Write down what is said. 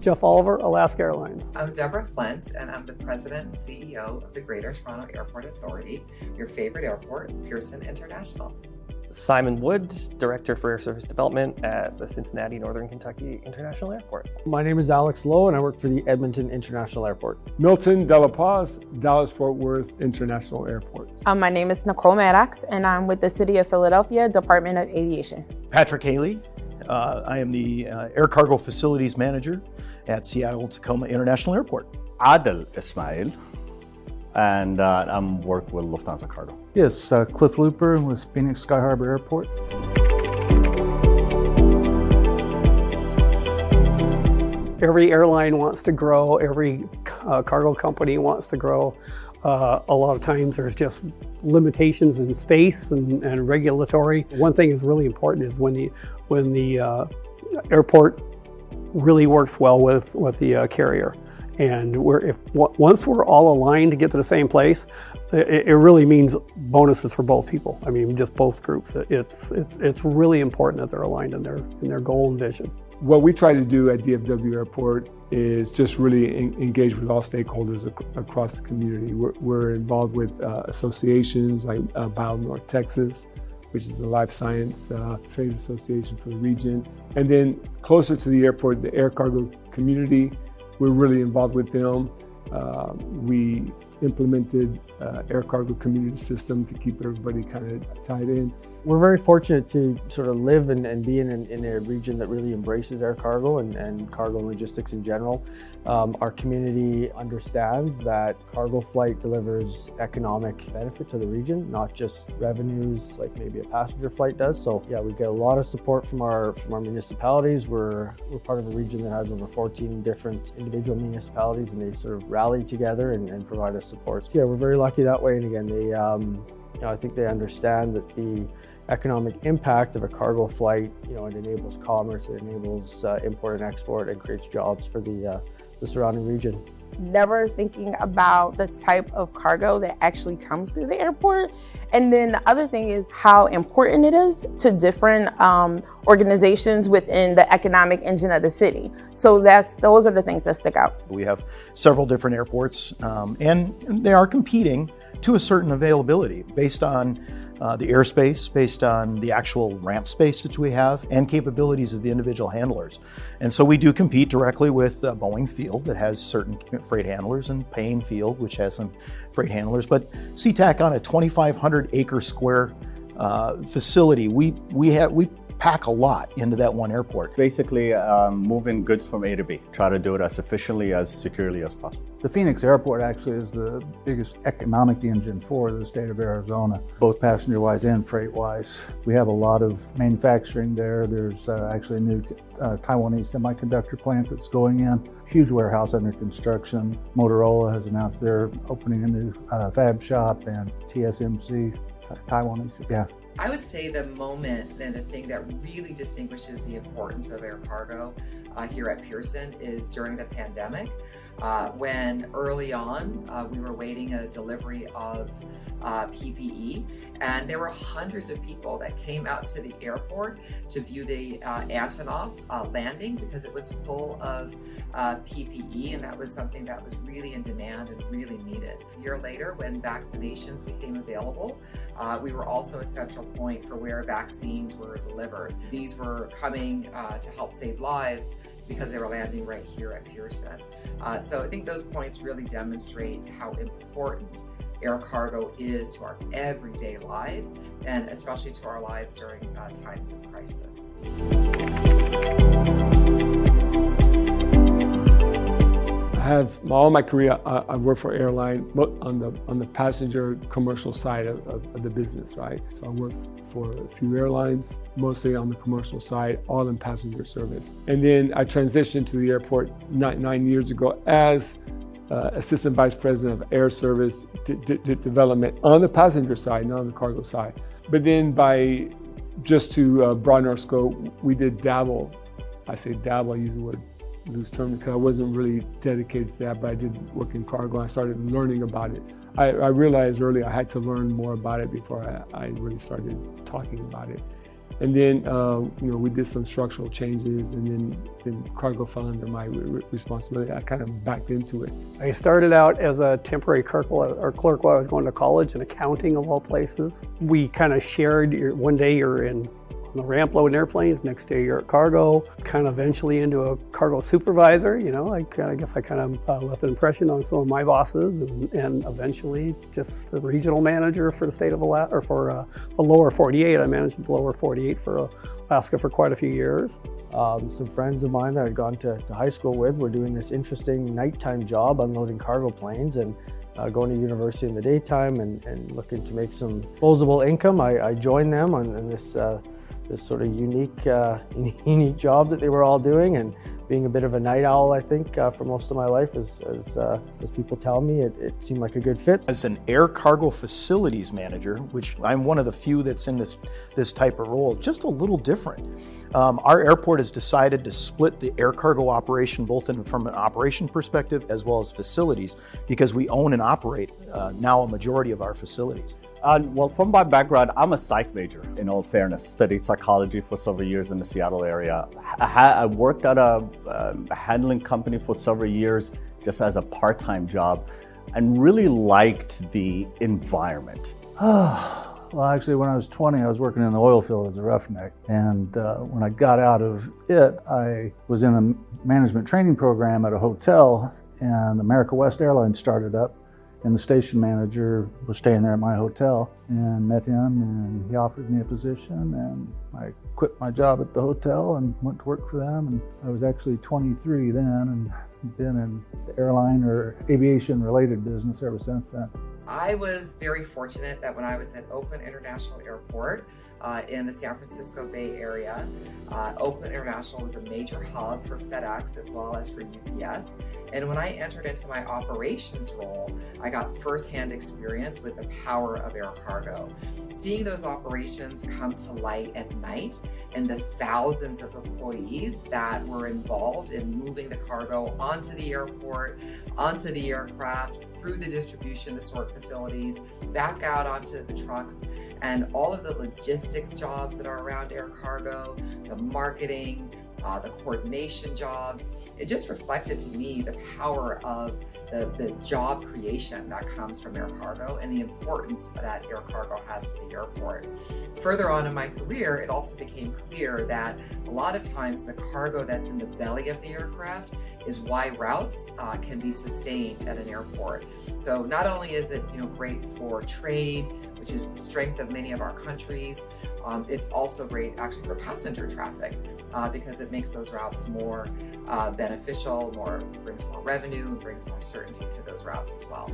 Jeff Oliver, Alaska Airlines. I'm Deborah Flint, and I'm the President and CEO of the Greater Toronto Airport Authority, your favorite airport, Pearson International. Simon Woods, Director for Air Service Development at the Cincinnati Northern Kentucky International Airport. My name is Alex Lowe, and I work for the Edmonton International Airport. Milton De La Paz, Dallas-Fort Worth International Airport. My name is Nicole Maddox, and I'm with the City of Philadelphia Department of Aviation. Patrick Haley. I am the Air Cargo Facilities Manager at Seattle-Tacoma International Airport. Adel Ismail, and I'm work with Lufthansa Cargo. Yes, Cliff Looper with Phoenix Sky Harbor Airport. Every airline wants to grow, every cargo company wants to grow. A lot of times there's just limitations in space and regulatory. One thing is really important is when the airport really works well with the carrier. And once we're all aligned to get to the same place, it really means bonuses for both people. I mean, just both groups. It's really important that they're aligned in their goal and vision. What we try to do at DFW Airport is just really engage with all stakeholders across the community. We're involved with associations like BIO North Texas, which is a life science trade association for the region. And then closer to the airport, the air cargo community, we're really involved with them. We implemented air cargo community system to keep everybody kind of tied in. We're very fortunate to sort of live and be in a region that really embraces air cargo and cargo and logistics in general. Our community understands that cargo flight delivers economic benefit to the region, not just revenues like maybe a passenger flight does. So yeah, we get a lot of support from our municipalities. We're part of a region that has over 14 different individual municipalities, and they sort of rally together and provide us support. So yeah, we're very lucky that way. And again, they I think they understand that the economic impact of a cargo flight, it enables commerce, it enables import and export, and creates jobs for the surrounding region. Never thinking about the type of cargo that actually comes through the airport. And then the other thing is how important it is to different organizations within the economic engine of the city. So those are the things that stick out. We have several different airports, and they are competing to a certain availability based on the airspace, based on the actual ramp space that we have, and capabilities of the individual handlers. And so we do compete directly with Boeing Field that has certain freight handlers, and Payne Field, which has some freight handlers. But SeaTac, on a 2,500 acre square facility, we pack a lot into that one airport. Basically, moving goods from A to B. Try to do it as efficiently, as securely as possible. The Phoenix Airport actually is the biggest economic engine for the state of Arizona, both passenger-wise and freight-wise. We have a lot of manufacturing there. There's actually a new Taiwanese semiconductor plant that's going in. Huge warehouse under construction. Motorola has announced they're opening a new fab shop, and TSMC, Taiwanese, yes. I would say the moment and the thing that really distinguishes the importance of air cargo here at Pearson is during the pandemic, when early on we were waiting a delivery of PPE, and there were hundreds of people that came out to the airport to view the Antonov landing because it was full of PPE, and that was something that was really in demand and really needed. A year later, when vaccinations became available, we were also a central point for where vaccines were delivered. These were coming to help save lives because they were landing right here at Pearson. So I think those points really demonstrate how important air cargo is to our everyday lives, and especially to our lives during times of crisis. All my career, I worked for airline, but on the passenger commercial side of the business, right? So I worked for a few airlines, mostly on the commercial side, all in passenger service. And then I transitioned to the airport 9 years ago as Assistant Vice President of Air Service Development on the passenger side, not on the cargo side. But then just to broaden our scope, we did dabble. I say dabble, I use the word loose term because I wasn't really dedicated to that, but I did work in cargo. I started learning about it. I realized early I had to learn more about it before I really started talking about it. And then, we did some structural changes, and then cargo fell under my responsibility. I kind of backed into it. I started out as a temporary clerk while I was going to college in accounting of all places. We kind of shared, one day you're on the ramp loading airplanes, next day you're at cargo, kind of eventually into a cargo supervisor. I guess I kind of left an impression on some of my bosses, and eventually just the regional manager for the state of Alaska, or for the lower 48. I managed the lower 48 for Alaska for quite a few years. Some friends of mine that I'd gone to high school with were doing this interesting nighttime job unloading cargo planes, and going to university in the daytime and looking to make some disposable income. I joined them on this sort of unique job that they were all doing, and being a bit of a night owl, I think, for most of my life, as people tell me, it seemed like a good fit. As an air cargo facilities manager, which I'm one of the few that's in this type of role, just a little different. Our airport has decided to split the air cargo operation both from an operation perspective as well as facilities, because we own and operate now a majority of our facilities. Well, from my background, I'm a psych major, in all fairness. Studied psychology for several years in the Seattle area. I worked at a handling company for several years just as a part-time job, and really liked the environment. Well, actually, when I was 20, I was working in the oil field as a roughneck. And when I got out of it, I was in a management training program at a hotel, and America West Airlines started up. And the station manager was staying there at my hotel, and met him, and he offered me a position, and I quit my job at the hotel and went to work for them. And I was actually 23 then, and been in the airline or aviation related business ever since then. I was very fortunate that when I was at Oakland International Airport in the San Francisco Bay Area, Oakland International was a major hub for FedEx as well as for UPS. And when I entered into my operations role, I got firsthand experience with the power of air cargo. Seeing those operations come to light at night, and the thousands of employees that were involved in moving the cargo onto the airport, onto the aircraft, through the distribution, the sort facilities, back out onto the trucks, and all of the logistics jobs that are around air cargo, the marketing, the coordination jobs. It just reflected to me the power of the job creation that comes from air cargo and the importance that air cargo has to the airport. Further on in my career, it also became clear that a lot of times the cargo that's in the belly of the aircraft is why routes can be sustained at an airport. So not only is it great for trade, which is the strength of many of our countries, it's also great actually for passenger traffic because it makes those routes more beneficial, brings more revenue, brings more certainty to those routes as well.